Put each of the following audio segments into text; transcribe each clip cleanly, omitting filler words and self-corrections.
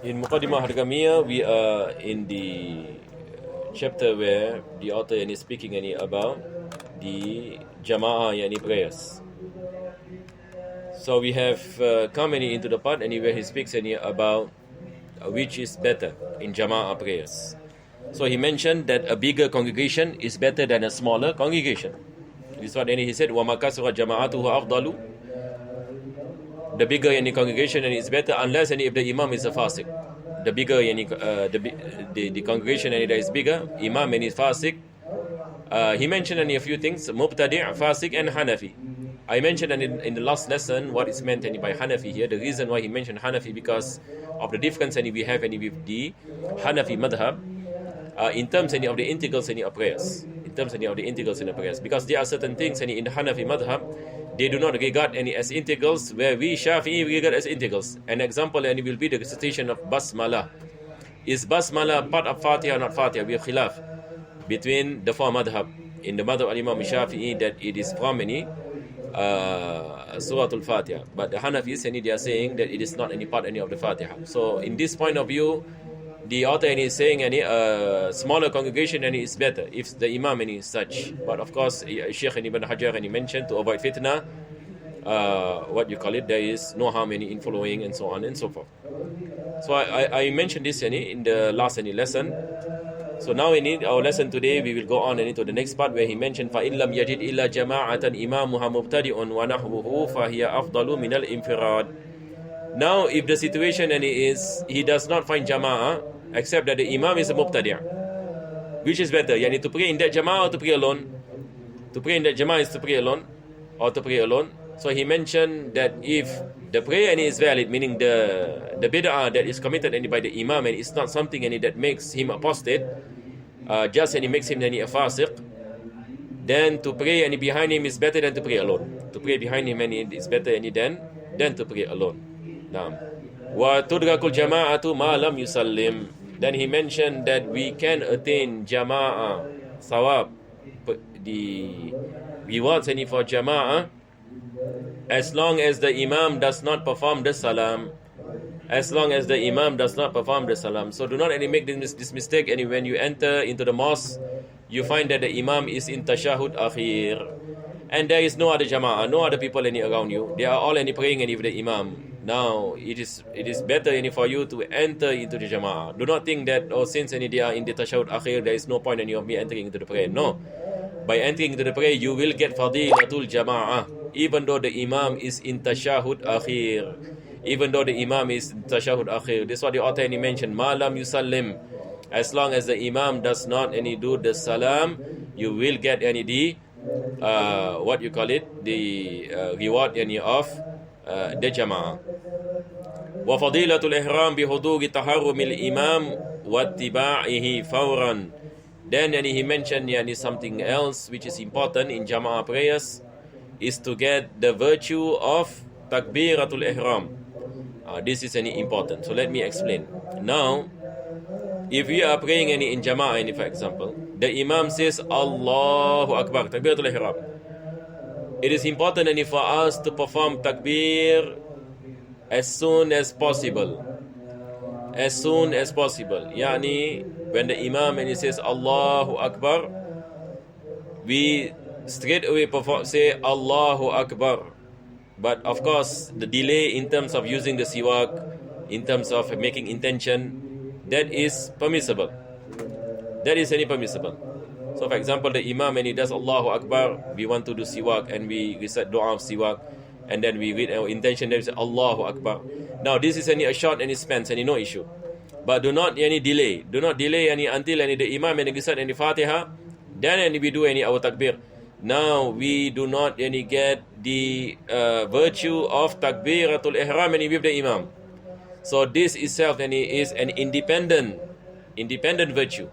In Muqaddimah Hadramiyyah, we are in the chapter where the author is speaking about the Jama'ah prayers. So we have come into the part where he speaks about which is better in Jama'ah prayers. So he mentioned that a bigger congregation is better than a smaller congregation. This is what he said, وَمَا كَسُرَ جَمَاعَتُهُ أَفْضَلُ. The bigger congregation is better unless if the imam is a fasik. The bigger the congregation that is bigger, imam is fasik. He mentioned a few things, mubtadi', fasik and Hanafi. I mentioned in the last lesson what is meant by Hanafi here. The reason why he mentioned Hanafi because of the difference we have with the Hanafi madhab in terms of the integrals of prayers. In terms of the integrals in the prayers. Because there are certain things in the Hanafi madhab, they do not regard any as integrals, where we Shafi'i regard as integrals. An example will be the recitation of Basmala. Is Basmala part of Fatiha or not Fatiha? We have khilaf between the four madhab. In the madhab al-Imam Shafi'i that it is from Surah Al-Fatiha. But the Hanafis, they are saying that it is not any part of the Fatiha. So in this point of view, the author is saying a smaller congregation is better if the imam is such. But of course, Sheikh Ibn Hajar mentioned to avoid fitna, there is no harm in following and so on and so forth. So I mentioned this in the last lesson. So now in our lesson today, we will go on into the next part where he mentioned فَإِن لَمْ يَجِدْ إِلَّا جَمَاعَةً إِمَامُهَا مُبْتَدِئٌ وَنَحْوُهُ فَهِيَ أَفْضَلُ مِنَ الْإِنْفِرَادِ. Now, if the situation is he does not find jama'ah, except that the imam is a mubtadi', which is better? To pray in that jama'ah or to pray alone? To pray in that jama'ah is to pray alone or to pray alone. So he mentioned that if the prayer is valid, meaning the bid'ah that is committed by the imam and it's not something that makes him apostate, just it makes him a fasiq, then to pray behind him is better than to pray alone. To pray behind him is better than to pray alone. Wa tudrakul jama'atu ma lam yusallim. Then he mentioned that we can attain jama'ah, sawab, the rewards for jama'ah, as long as the imam does not perform the salam. As long as the imam does not perform the salam. So do not make this mistake. And when you enter into the mosque, you find that the imam is in tashahud akhir, and there is no other jama'ah, no other people around you. They are all praying with the imam. Now it is better for you to enter into the jama'ah. Do not think that since they are in the tashahud akhir, there is no point of me entering into the prayer. No. By entering into the prayer, you will get fadilatul jama'ah, even though the imam is in tashahud akhir. Even though the imam is in tashahud akhir. This is what the author mentioned. Ma lam yusallim. As long as the imam does not do the salam, you will get the reward of the jama'ah. Wa fadilatul ihram bi huduri taharrumil imam wa ittibaihi fawran. Then he mentioned something else which is important in jama'ah prayers is to get the virtue of takbiratul ihram. This is important. So let me explain. Now, if we are praying in jama'ah, for example, the imam says Allahu Akbar, takbiratul ihram. It is important for us to perform takbir as soon as possible. As soon as possible. When the imam says Allahu Akbar, we straight away say Allahu Akbar. But of course, the delay in terms of using the siwak, in terms of making intention, that is permissible. That is permissible. So for example, the imam when he does Allahu Akbar, we want to do siwak and we recite dua of siwak, and then we read our intention, then we say Allahu Akbar. Now this is a short and spans, no issue. But do not delay. Do not delay until the imam recite the Fatiha, then we do our takbir. Now we do not get the virtue of takbiratul ihram with the imam. So this itself is an independent virtue,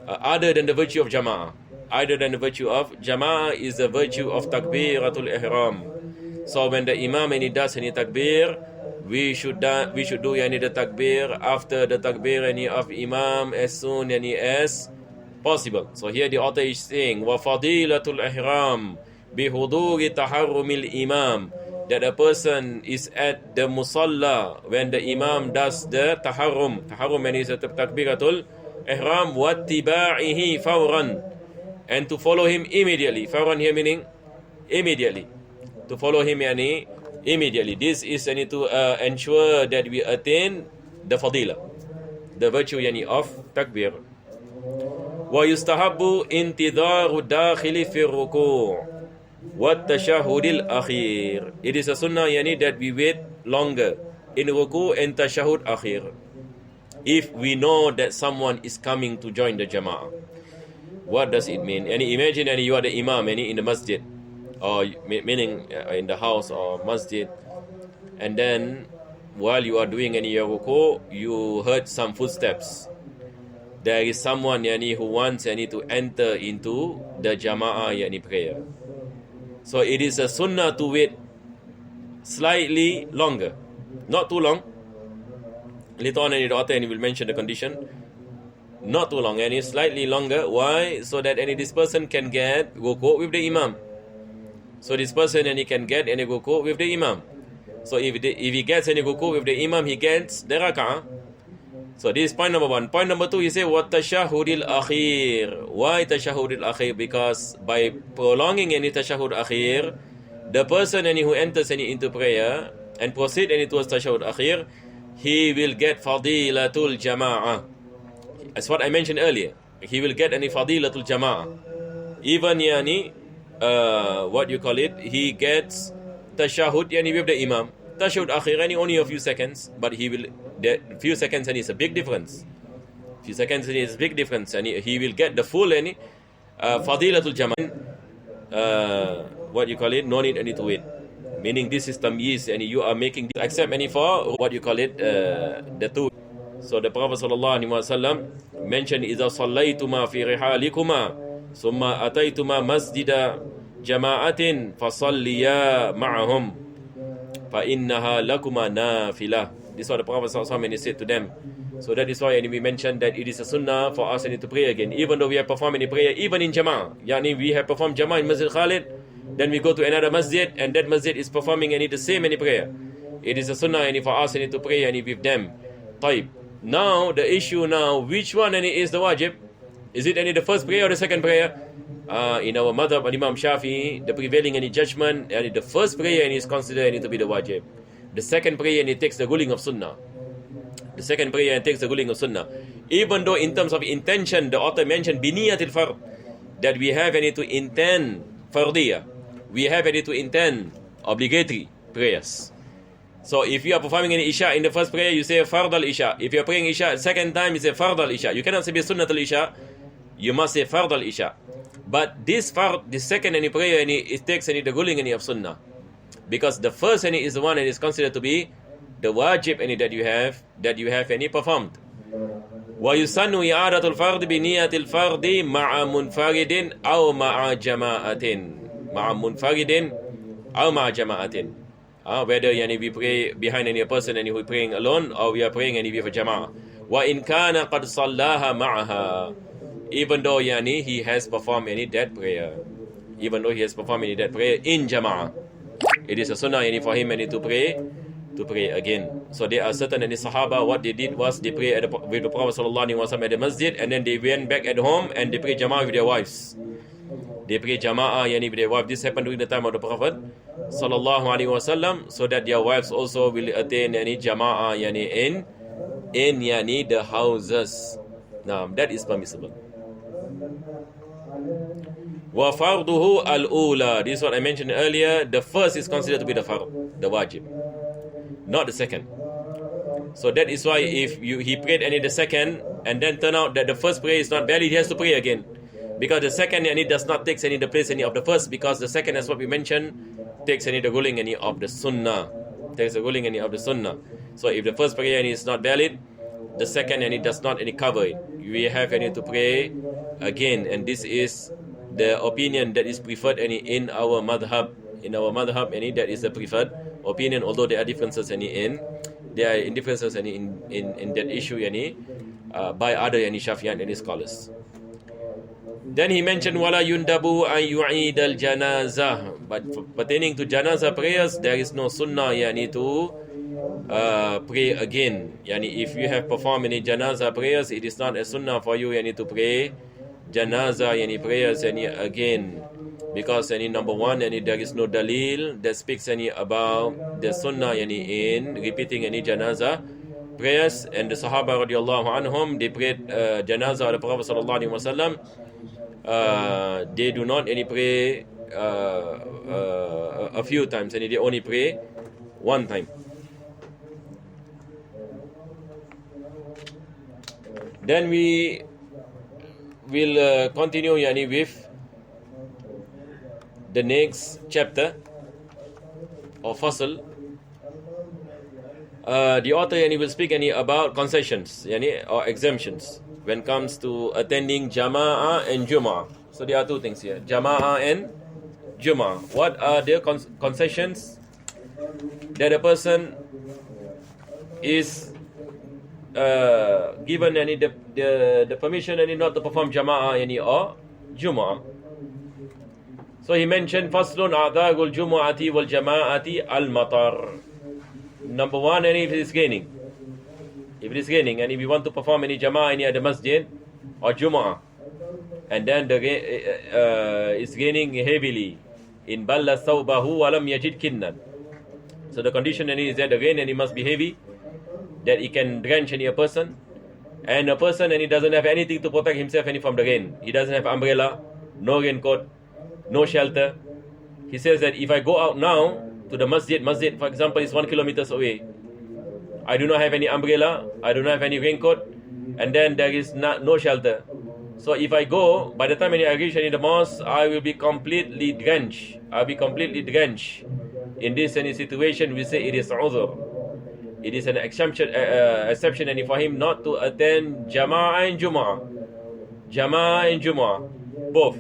other than the virtue of jama'ah. Other than the virtue of jama'ah is the virtue of takbiratul ihram. So when the imam does takbir, we should do the takbir after the takbir of imam as soon as possible. So here the author is saying, wa fadilatul ihram bihuduri taharrumil imam that a person is at the musalla when the imam does the taharrum. Taharrum means takbiratul ihram wattiba'ihi fawran, and to follow him immediately. Fawran here meaning immediately. To follow him yani immediately. This is yani to ensure that we attain the fadilah, the virtue yani of takbir. Wa yustahabbu intidaru dakhili fi ruku' What tashahudil akhir. It is a sunnah yani that we wait longer in ruku and tashahud akhir if we know that someone is coming to join the jama'ah. What does it mean? Imagine you are the imam in the masjid, or meaning in the house or masjid, and then while you are doing your ruku, you heard some footsteps. There is someone who wants to enter into the jama'ah prayer. So it is a sunnah to wait slightly longer, not too long. Later on in the author will mention the condition. Not too long, and slightly longer. Why? So that this person can get ruku with the imam. So this person he can get any ruku with the imam. So if he gets any ruku with the imam, he gets the rak'ah. So this is point number one. Point number two, he say, what tashahudil akhir. Why tashahudil akhir? Because by prolonging any tashahud akhir, the person who enters into prayer and proceed towards tashahud akhir, he will get fadilatul jama'ah. That's what I mentioned earlier. He will get any fadilatul jama'ah. Even what you call it, he gets tashahud with the imam. Tashahud akhir only a few seconds, but he will, few seconds is a big difference. Few seconds is a big difference, and he will get the full fadilatul jama'ah. What you call it, no need to wait. Meaning this is tamyiz, and you are making this, except for what you call it, the two. So the Prophet sallallahu alaihi wasallam mentioned, "Idza sallaytuma fi rihalikuma, summa ataytuma masjida jama'atin, fasalliya ma'ahum, fa innaha lakuma nafilah." This is what the Prophet sallallahu alaihi wasallam said to them. So that is why we mentioned that it is a sunnah for us to pray again, even though we have performed any prayer, even in jama'ah. We have performed jama'ah in Masjid Khalid, then we go to another masjid, and that masjid is performing the same prayer. It is a sunnah for us to pray with them. Taib. Now the issue which one is the wajib? Is it the first prayer or the second prayer? In our madhab, Imam Shafi'i, the prevailing judgment, the first prayer is considered to be the wajib. The second prayer takes the ruling of sunnah. The second prayer takes the ruling of sunnah. Even though in terms of intention, the author mentioned biniyatil fard, that we have to intend fardiyah. We have to intend obligatory prayers. So if you are performing an Isha in the first prayer, you say Fard al-Isha. If you are praying Isha second time, you say Fard al-Isha. You cannot say Sunnat al-Isha. You must say Fard al-Isha. But this Fard, the second prayer, it takes the ruling of Sunnah. Because the first is the one that is considered to be the wajib that you have performed. وَيُسَنُّ إِعَادَةُ الْفَرْضِ بِنِيَّةِ الْفَرْضِ مَعَ مُنْفَرِدٍ أَوْ مَعَ جَمَاعَةٍ مَعَ مُنْفَرِدٍ أَوْ مَعَ جَمَاعَةٍ. Whether we pray behind a person who is praying alone, or we are praying with a jama'ah. وَإِنْ كَانَ قَدْ صَلَّاهَ مَعَهَا. Even though he has performed that prayer. Even though he has performed that prayer in jama'ah. It is a sunnah for him to pray again. So there are certain Sahaba, what they did was they prayed with the Prophet sallallahu alaihi wasallam at the masjid, and then they went back at home and they prayed jama'ah with their wives. They pray jama'ah with their wives. This happened during the time of the Prophet sallallahu alaihi wasallam, so that their wives also will attain jama'ah in the houses. Now that is permissible. Wa farduhu al-ula. This is what I mentioned earlier. The first is considered to be the fard, the wajib, not the second. So that is why if he prayed the second, and then turn out that the first prayer is not valid, he has to pray again. Because the second does not take the place of the first, because the second, as what we mentioned, takes the ruling of the sunnah. Takes the ruling of the sunnah. So if the first prayer is not valid, the second does not cover it. We have to pray again, and this is the opinion that is preferred in our madhab. In our madhab, that is the preferred opinion. Although there are differences in that issue by other Shafi'an scholars. Then he mentioned wala yundabu an yu'id al janazah, but pertaining to janazah prayers there is no sunnah yani to pray again. Yani if you have performed any janazah prayers, it is not a sunnah for you yani to pray janazah yani prayers yani again, because any number one yani there is no dalil that speaks any about the sunnah yani in repeating any janazah prayers. And the Sahaba radiallahu anhum, they prayed janazah of the Prophet sallallahu alaihi wasallam. They do not any pray a few times, and they only pray one time. Then we will continue yani with the next chapter or fasl. The author yani will speak any about concessions yani or exemptions when it comes to attending Jama'ah and Jum'ah. So there are two things here, Jama'ah and Jum'ah. What are the concessions that a person is given any the permission any not to perform Jama'ah any or Jum'ah? So he mentioned faslun a'dagul Jumu'ati wal Jama'ati al matar. Number one, and if it is raining. If it is raining and if you want to perform any Jama'ah any other masjid or Jumu'ah, and then the it's raining heavily, in balla thawbahu wa lam yajid kinnan. So the condition is that the rain and it must be heavy, that it can drench any person, and a person and he doesn't have anything to protect himself any from the rain. He doesn't have umbrella, no raincoat, no shelter. He says that if I go out now to the masjid for example is 1 kilometer away, I do not have any umbrella, I do not have any raincoat, and then there is no shelter. So if I go, by the time I reach the mosque, I will be completely drenched. I'll be completely drenched. In this any situation, we say it is uzur. It is an exception and for him not to attend Jama'ah and Jum'ah. Jama'ah and Jum'ah, both.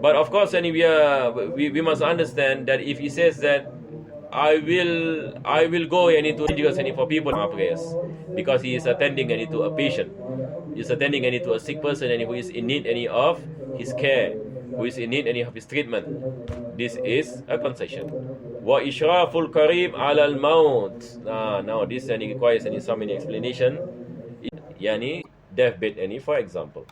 But of course, we must understand that if he says that I will go and to dangerous and for people prayers, because he is attending and to a patient, he is attending and to a sick person and who is in need any of his care, who is in need any of his treatment. This is a concession. Wa ishraful qarib ala al maut. Now this requires some explanation. Yani deathbed any for example.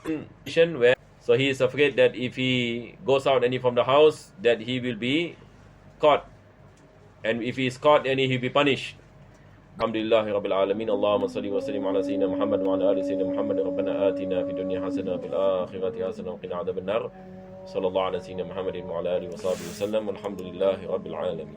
Where so he is afraid that if he goes out any from the house that he will be caught, and if he is caught any he will be punished. Alhamdulillahi Rabbil Alameen. Allahumma salli wa sallim ala Sayyidina Muhammad wa ala ali Sayyidina Muhammad. Rabbana atina fid dunya hasanah wa fil akhirati hasanah wa qina adhaban nar. Sallallahu ala Sayyidina Muhammadin wa ala alihi wa sahbihi wa sallam. Alhamdulillahi Rabbil Alameen.